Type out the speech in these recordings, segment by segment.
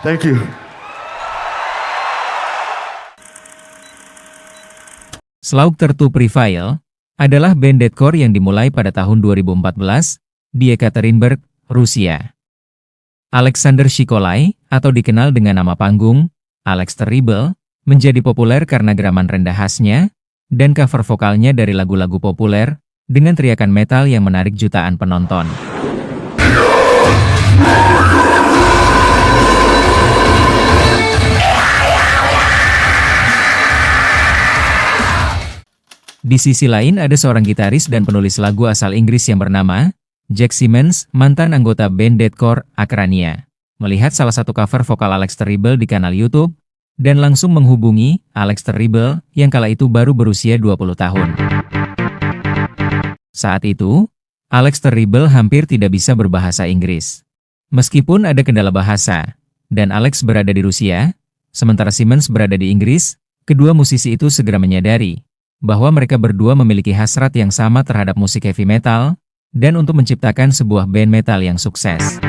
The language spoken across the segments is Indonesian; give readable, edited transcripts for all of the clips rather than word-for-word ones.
Thank you. Slaughter to Prevail adalah band deathcore yang dimulai pada tahun 2014 di Ekaterinburg, Rusia. Alexander Shikolai, atau dikenal dengan nama panggung Alex Terrible, menjadi populer karena geraman rendah khasnya dan cover vokalnya dari lagu-lagu populer dengan teriakan metal yang menarik jutaan penonton. Di sisi lain ada seorang gitaris dan penulis lagu asal Inggris yang bernama Jack Simmons, mantan anggota band deathcore Akrania, melihat salah satu cover vokal Alex Terrible di kanal YouTube, dan langsung menghubungi Alex Terrible yang kala itu baru berusia 20 tahun. Saat itu, Alex Terrible hampir tidak bisa berbahasa Inggris. Meskipun ada kendala bahasa, dan Alex berada di Rusia, sementara Simmons berada di Inggris, kedua musisi itu segera menyadari bahwa mereka berdua memiliki hasrat yang sama terhadap musik heavy metal, dan untuk menciptakan sebuah band metal yang sukses.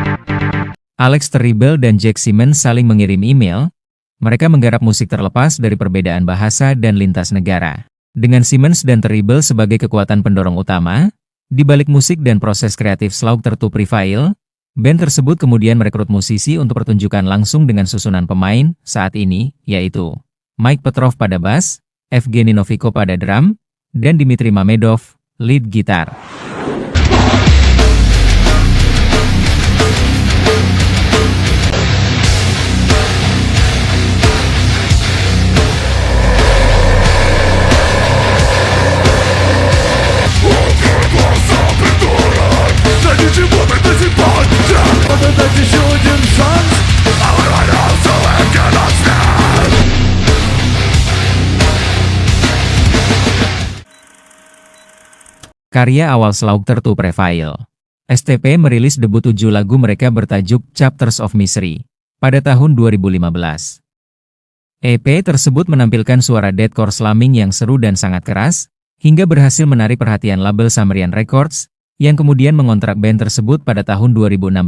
Alex Terrible dan Jack Simmons saling mengirim email. Mereka menggarap musik terlepas dari perbedaan bahasa dan lintas negara. Dengan Simmons dan Terrible sebagai kekuatan pendorong utama, di balik musik dan proses kreatif Slaughter to Prevail, band tersebut kemudian merekrut musisi untuk pertunjukan langsung dengan susunan pemain saat ini, yaitu Mike Petrov pada bass, Evgeny Noviko pada drum, dan Dmitry Mamedov, lead gitar. Karya awal Slaughter to Prevail. STP merilis debut 7 lagu mereka bertajuk Chapters of Misery pada tahun 2015. EP tersebut menampilkan suara deathcore slumming yang seru dan sangat keras, hingga berhasil menarik perhatian label Sumerian Records, yang kemudian mengontrak band tersebut pada tahun 2016,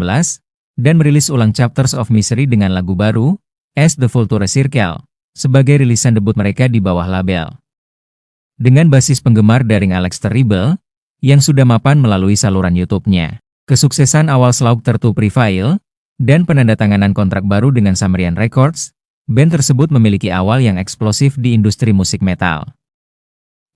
dan merilis ulang Chapters of Misery dengan lagu baru, As the Vulture Circle, sebagai rilisan debut mereka di bawah label. Dengan basis penggemar daring Alex Terrible, yang sudah mapan melalui saluran YouTube-nya. Kesuksesan awal Slaughter to Prevail, dan penandatanganan kontrak baru dengan Sumerian Records, band tersebut memiliki awal yang eksplosif di industri musik metal.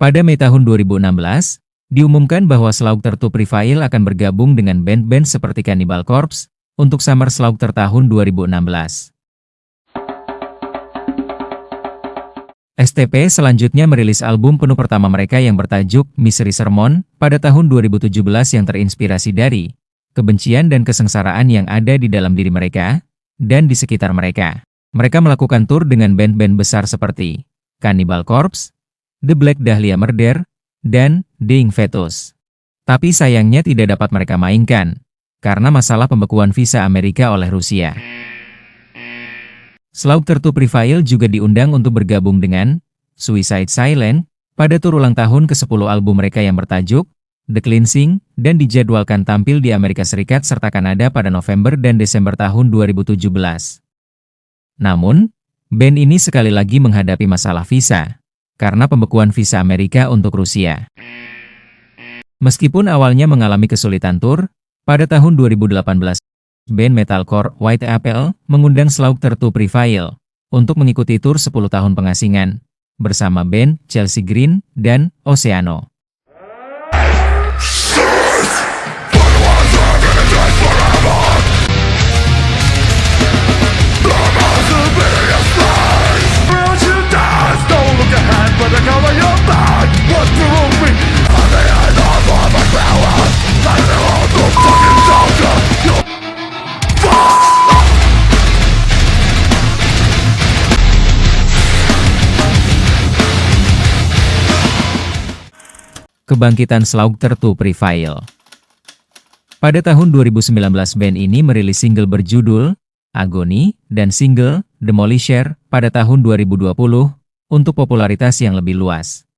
Pada Mei tahun 2016, diumumkan bahwa Slaughter to Prevail akan bergabung dengan band-band seperti Cannibal Corpse, untuk Summer Slaughter tahun 2016. STP selanjutnya merilis album penuh pertama mereka yang bertajuk Misery Sermon pada tahun 2017 yang terinspirasi dari kebencian dan kesengsaraan yang ada di dalam diri mereka dan di sekitar mereka. Mereka melakukan tur dengan band-band besar seperti Cannibal Corpse, The Black Dahlia Murder, dan Dying Fetus. Tapi sayangnya tidak dapat mereka mainkan karena masalah pembekuan visa Amerika oleh Rusia. Slaughter to Prevail juga diundang untuk bergabung dengan Suicide Silence pada tur ulang tahun ke-10 album mereka yang bertajuk The Cleansing, dan dijadwalkan tampil di Amerika Serikat serta Kanada pada November dan Desember tahun 2017. Namun, band ini sekali lagi menghadapi masalah visa karena pembekuan visa Amerika untuk Rusia. Meskipun awalnya mengalami kesulitan tur, pada tahun 2018, band metalcore White Apple mengundang Slaughter to Prevail untuk mengikuti tur 10 tahun pengasingan bersama band Chelsea Green dan Oceano. Kebangkitan Slaughter to Prevail. Pada tahun 2019 band ini merilis single berjudul Agony dan single Demolisher pada tahun 2020 untuk popularitas yang lebih luas.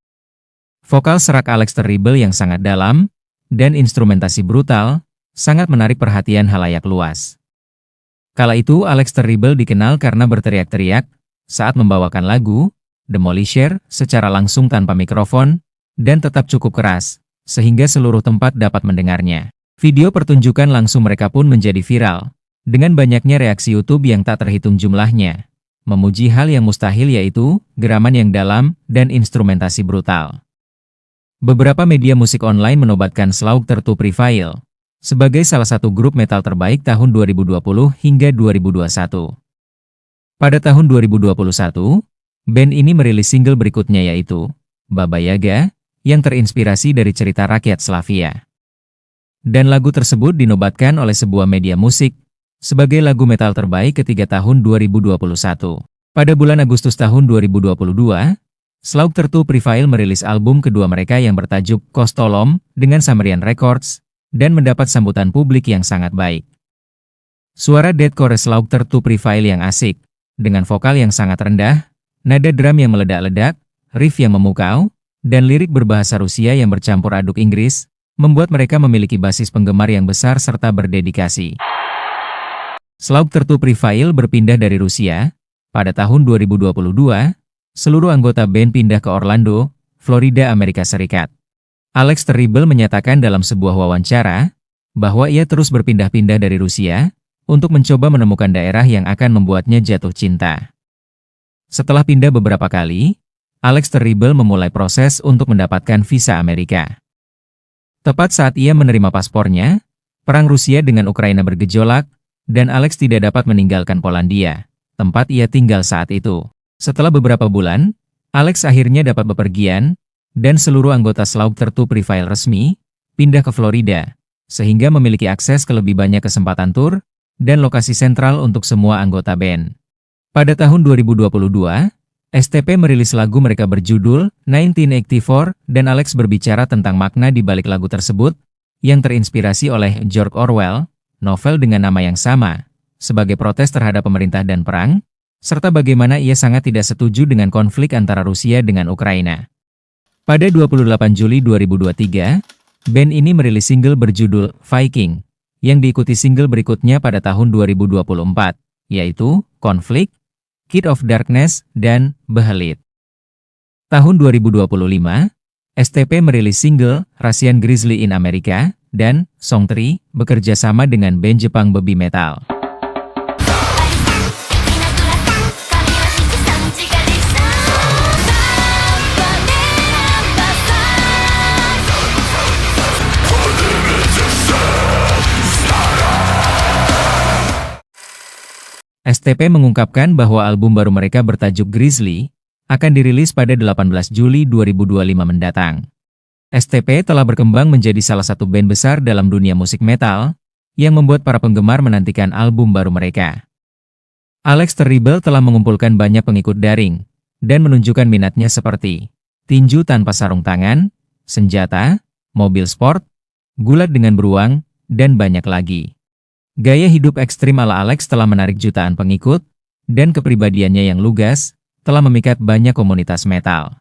Vokal serak Alex Terrible yang sangat dalam dan instrumentasi brutal sangat menarik perhatian halayak luas. Kala itu Alex Terrible dikenal karena berteriak-teriak saat membawakan lagu Demolisher secara langsung tanpa mikrofon dan tetap cukup keras, sehingga seluruh tempat dapat mendengarnya. Video pertunjukan langsung mereka pun menjadi viral, dengan banyaknya reaksi YouTube yang tak terhitung jumlahnya, memuji hal yang mustahil yaitu geraman yang dalam dan instrumentasi brutal. Beberapa media musik online menobatkan Slaughter to Prevail sebagai salah satu grup metal terbaik tahun 2020 hingga 2021. Pada tahun 2021, band ini merilis single berikutnya yaitu Baba Yaga, yang terinspirasi dari cerita rakyat Slavia. Dan lagu tersebut dinobatkan oleh sebuah media musik sebagai lagu metal terbaik ketiga tahun 2021. Pada bulan Agustus tahun 2022, Slaughter to Prevail merilis album kedua mereka yang bertajuk Kostolom dengan Sumerian Records dan mendapat sambutan publik yang sangat baik. Suara deathcore Slaughter to Prevail yang asik, dengan vokal yang sangat rendah, nada drum yang meledak-ledak, riff yang memukau, dan lirik berbahasa Rusia yang bercampur aduk Inggris, membuat mereka memiliki basis penggemar yang besar serta berdedikasi. Slaughter to Prevail berpindah dari Rusia. Pada tahun 2022, seluruh anggota band pindah ke Orlando, Florida, Amerika Serikat. Alex Terrible menyatakan dalam sebuah wawancara bahwa ia terus berpindah-pindah dari Rusia untuk mencoba menemukan daerah yang akan membuatnya jatuh cinta. Setelah pindah beberapa kali, Alex Terrible memulai proses untuk mendapatkan visa Amerika. Tepat saat ia menerima paspornya, perang Rusia dengan Ukraina bergejolak, dan Alex tidak dapat meninggalkan Polandia, tempat ia tinggal saat itu. Setelah beberapa bulan, Alex akhirnya dapat bepergian, dan seluruh anggota Slaughter to Prevail resmi pindah ke Florida, sehingga memiliki akses ke lebih banyak kesempatan tur dan lokasi sentral untuk semua anggota band. Pada tahun 2022, STP merilis lagu mereka berjudul 1984 dan Alex berbicara tentang makna di balik lagu tersebut yang terinspirasi oleh George Orwell, novel dengan nama yang sama, sebagai protes terhadap pemerintah dan perang, serta bagaimana ia sangat tidak setuju dengan konflik antara Rusia dengan Ukraina. Pada 28 Juli 2023, band ini merilis single berjudul Viking, yang diikuti single berikutnya pada tahun 2024, yaitu Konflik, Kid of Darkness, dan Behelit. Tahun 2025, STP merilis single Russian Grizzly in America dan Song 3 bekerja sama dengan band Jepang Baby Metal. STP mengungkapkan bahwa album baru mereka bertajuk Grizzly akan dirilis pada 18 Juli 2025 mendatang. STP telah berkembang menjadi salah satu band besar dalam dunia musik metal yang membuat para penggemar menantikan album baru mereka. Alex Terrible telah mengumpulkan banyak pengikut daring dan menunjukkan minatnya seperti tinju tanpa sarung tangan, senjata, mobil sport, gulat dengan beruang, dan banyak lagi. Gaya hidup ekstrim ala Alex telah menarik jutaan pengikut, dan kepribadiannya yang lugas telah memikat banyak komunitas metal.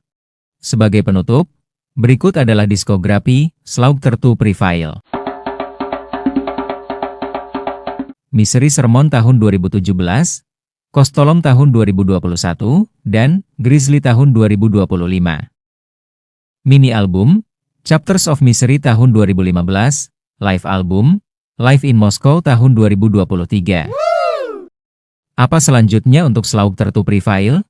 Sebagai penutup, berikut adalah diskografi Slaughter to Prevail. Misery Sermon tahun 2017, Kostolom tahun 2021, dan Grizzly tahun 2025. Mini album, Chapters of Misery tahun 2015, live album, Live in Moscow tahun 2023. Apa selanjutnya untuk Slaughter to Prevail?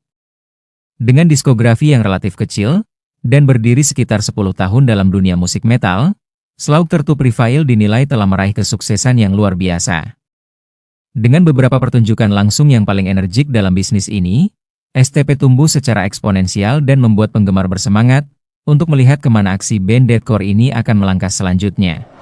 Dengan diskografi yang relatif kecil, dan berdiri sekitar 10 tahun dalam dunia musik metal, Slaughter to Prevail dinilai telah meraih kesuksesan yang luar biasa. Dengan beberapa pertunjukan langsung yang paling energik dalam bisnis ini, STP tumbuh secara eksponensial dan membuat penggemar bersemangat untuk melihat kemana aksi band deathcore ini akan melangkah selanjutnya.